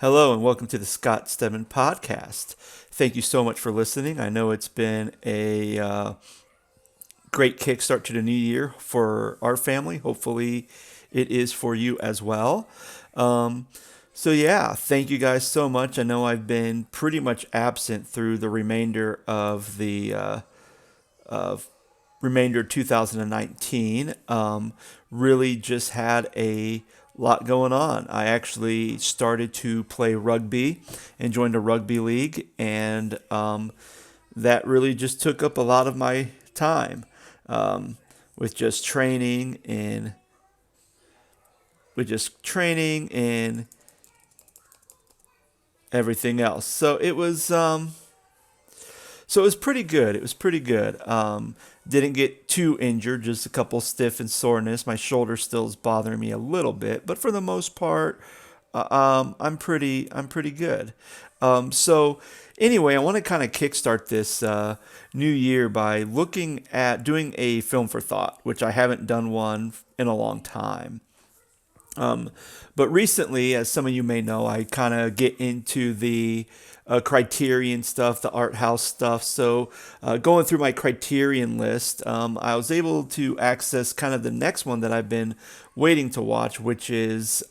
Hello and welcome to the Stedman podcast. Thank you so much for listening. I know it's been a great kickstart to the new year for our family. Hopefully, it is for you as well. Um, thank you guys so much. I know I've been pretty much absent through the of remainder of 2019. Really just had a lot going on. I actually started to play rugby and joined a rugby league, and that really just took up a lot of my time um, with just training and everything else. So it was pretty good. It was pretty good. Didn't get too injured, just a couple stiff and soreness. My shoulder still is bothering me a little bit, but for the most part, I'm pretty good. So anyway, I want to kind of kickstart this new year by looking at doing a film for thought, which I haven't done one in a long time. Um, but recently, as some of you may know, I kind of get into the Criterion stuff, the art house stuff. So, going through my Criterion list, I was able to access kind of the next one that I've been waiting to watch, which is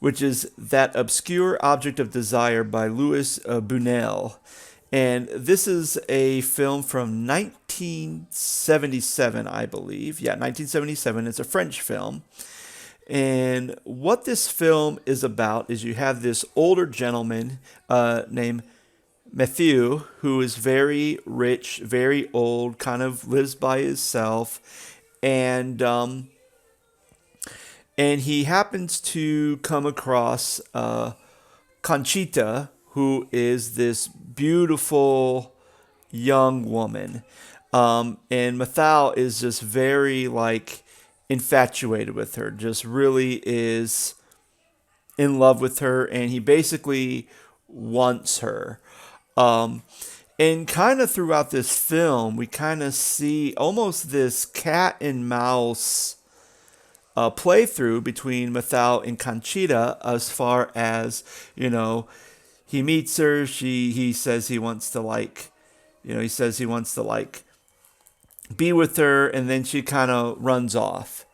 that obscure object of desire by Louis Bunuel. And this is a film from 1977, I believe. Yeah, 1977. It's a French film. And what this film is about is you have this older gentleman named Matthew, who is very rich, very old, kind of lives by himself, and and he happens to come across Conchita, who is this beautiful young woman. And Mathal is just very like infatuated with her, just really is in love with her, and he basically wants her. Um, and kind of throughout this film, we kind of see almost this cat and mouse playthrough between Mathal and Conchita as far as, you know, he meets her, he says he wants to like, he says he wants to like be with her, and then she kind of runs off.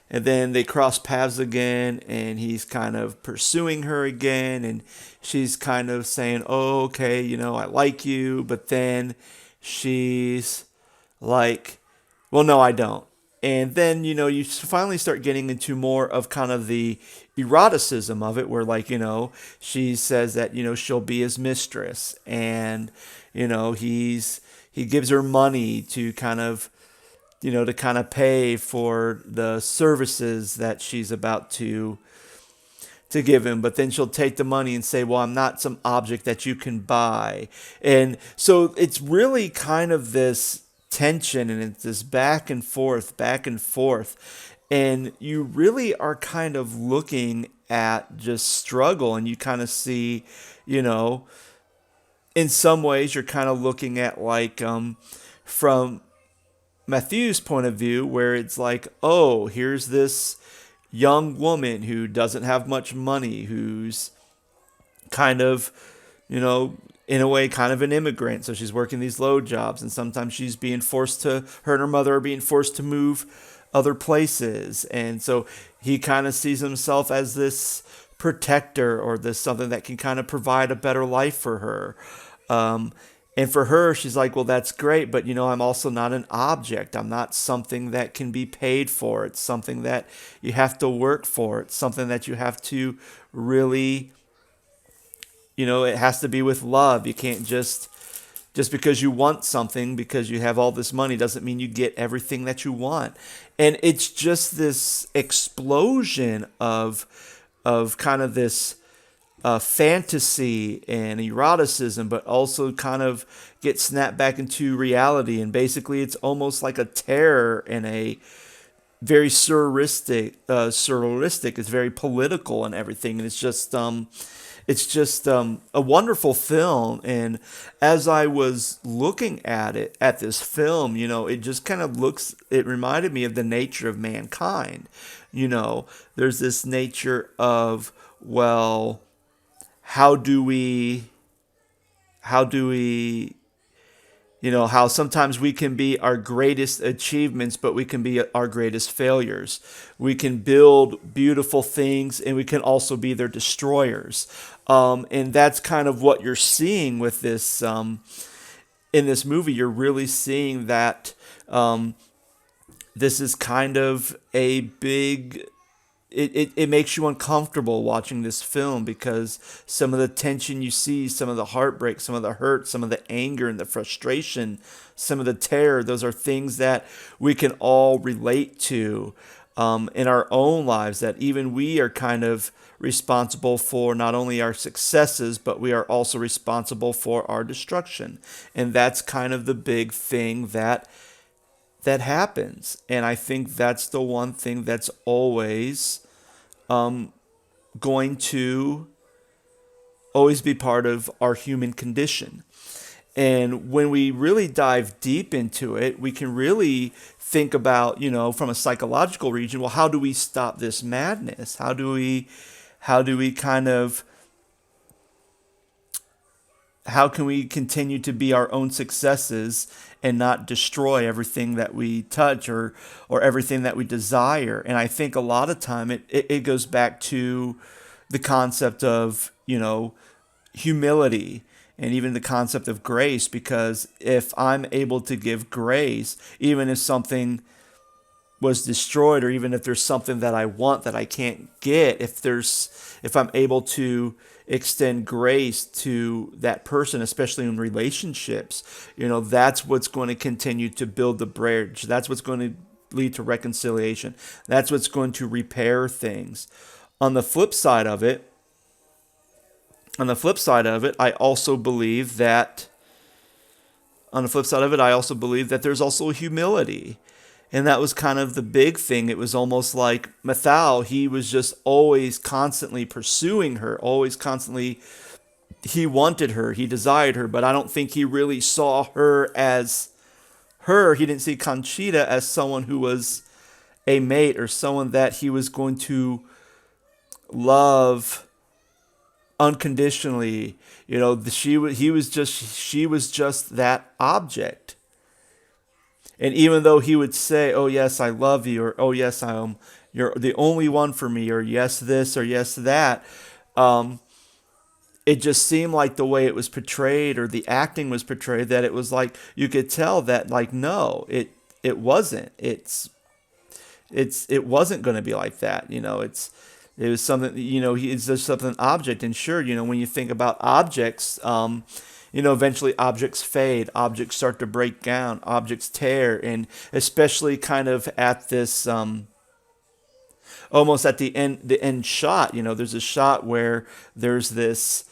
And then they cross paths again, and he's kind of pursuing her again, and she's kind of saying, "Oh, okay, I like you," but then she's like, "Well, no, I don't." And then you finally start getting into more of kind of the eroticism of it, where like she says that she'll be his mistress, and he gives her money to kind of pay for the services that she's about to give him. But then she'll take the money and say, "Well, I'm not some object that you can buy." And so it's really kind of this tension, and it's this back and forth. And you really are kind of looking at just struggle, and you kind of see, you know, in some ways you're kind of looking at like from Matthew's point of view, where it's like, oh, here's this young woman who doesn't have much money, who's kind of, in a way, kind of an immigrant. So she's working these low jobs, and sometimes her and her mother are being forced to move other places. And so he kind of sees himself as this protector, or this something that can kind of provide a better life for her. Um, and for her, she's like, well, that's great, but I'm also not an object. I'm not something that can be paid for. It's something that you have to work for. It's something that you have to really, it has to be with love. You can't just because you want something, because you have all this money, doesn't mean you get everything that you want. And it's just this explosion of kind of this fantasy and eroticism, but also kind of get snapped back into reality. And basically, it's almost like a terror and a very surrealistic. Surrealistic. It's very political and everything, and it's just a wonderful film. And as I was looking at this film, it just kind of it reminded me of the nature of mankind. There's this nature of well, how do we, how do we, how sometimes we can be our greatest achievements, but we can be our greatest failures. We can build beautiful things, and we can also be their destroyers. And that's kind of what you're seeing with this in this movie. You're really seeing that this is kind of a big it makes you uncomfortable watching this film because some of the tension you see, some of the heartbreak, some of the hurt, some of the anger and the frustration, some of the terror, those are things that we can all relate to in our own lives, that even we are kind of responsible for not only our successes, but we are also responsible for our destruction. And that's kind of the big thing that happens. And I think that's the one thing that's always going to always be part of our human condition. And when we really dive deep into it, we can really think about, from a psychological region, well, how do we stop this madness? How do we kind of how can we continue to be our own successes and not destroy everything that we touch, or everything that we desire? And I think a lot of time it goes back to the concept of, humility, and even the concept of grace, because if I'm able to give grace, even if something was destroyed, or even if there's something that I want that I can't get, if I'm able to extend grace to that person, especially in relationships, that's what's going to continue to build the bridge. That's what's going to lead to reconciliation. That's what's going to repair things. On the flip side of it, I also believe that there's also humility. And that was kind of the big thing. It was almost like Mathal, he was just always constantly pursuing her, always constantly, he wanted her, he desired her, but I don't think he really saw her as her. He didn't see Conchita as someone who was a mate, or someone that he was going to love unconditionally. She was just that object. And even though he would say, "Oh yes, I love you," or "Oh yes, you're the only one for me," or "Yes this," or "Yes that," um, it just seemed like the way it was portrayed, or the acting was portrayed, that it was like you could tell that, like, no, it wasn't. It wasn't going to be like that. It was something. It's just something object. And sure, when you think about objects, eventually objects fade, objects start to break down, objects tear, and especially kind of at this almost at the end shot. There's a shot where there's this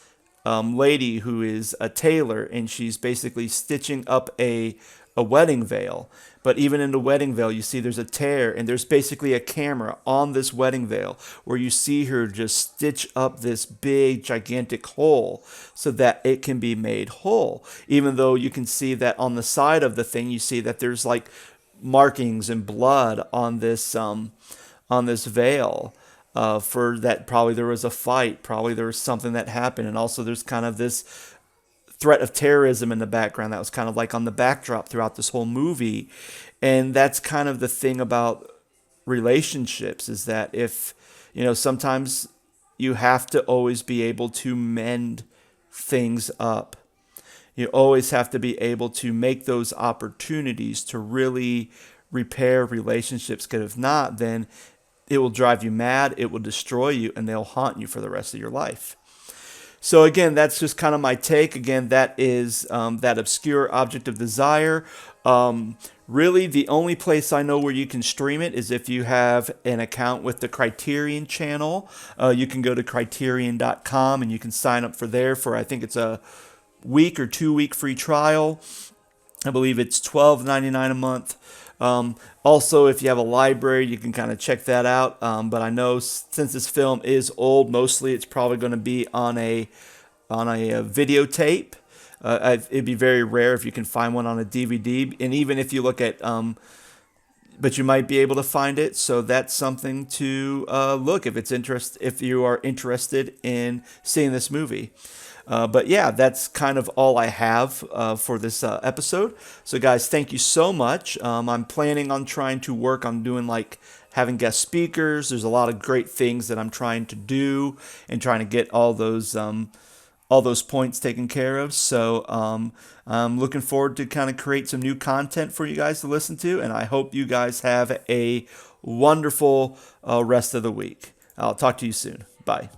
lady who is a tailor, and she's basically stitching up a wedding veil. But even in the wedding veil, you see there's a tear, and there's basically a camera on this wedding veil where you see her just stitch up this big, gigantic hole so that it can be made whole. Even though you can see that on the side of the thing, you see that there's like markings and blood on this veil. For that, probably there was a fight, probably there was something that happened, and also there's kind of this threat of terrorism in the background that was kind of like on the backdrop throughout this whole movie. And that's kind of the thing about relationships, is that if, sometimes you have to always be able to mend things up. You always have to be able to make those opportunities to really repair relationships, because if not, then it will drive you mad, it will destroy you, and they'll haunt you for the rest of your life. So again, that's just kind of my take. Again, that is that obscure object of desire. Really, the only place I know where you can stream it is if you have an account with the Criterion channel. You can go to criterion.com and you can sign up for there for, I think it's a week or 2 week free trial. I believe it's $12.99 a month. Also, if you have a library, you can kind of check that out. But I know since this film is old, mostly it's probably going to be on a videotape. It'd be very rare if you can find one on a DVD. And even if you look at but you might be able to find it. So that's something to look if you are interested in seeing this movie. But yeah, that's kind of all I have for this episode. So guys, thank you so much. I'm planning on trying to work on doing like having guest speakers. There's a lot of great things that I'm trying to do and trying to get all those points taken care of. So I'm looking forward to kind of create some new content for you guys to listen to, and I hope you guys have a wonderful rest of the week. I'll talk to you soon. Bye.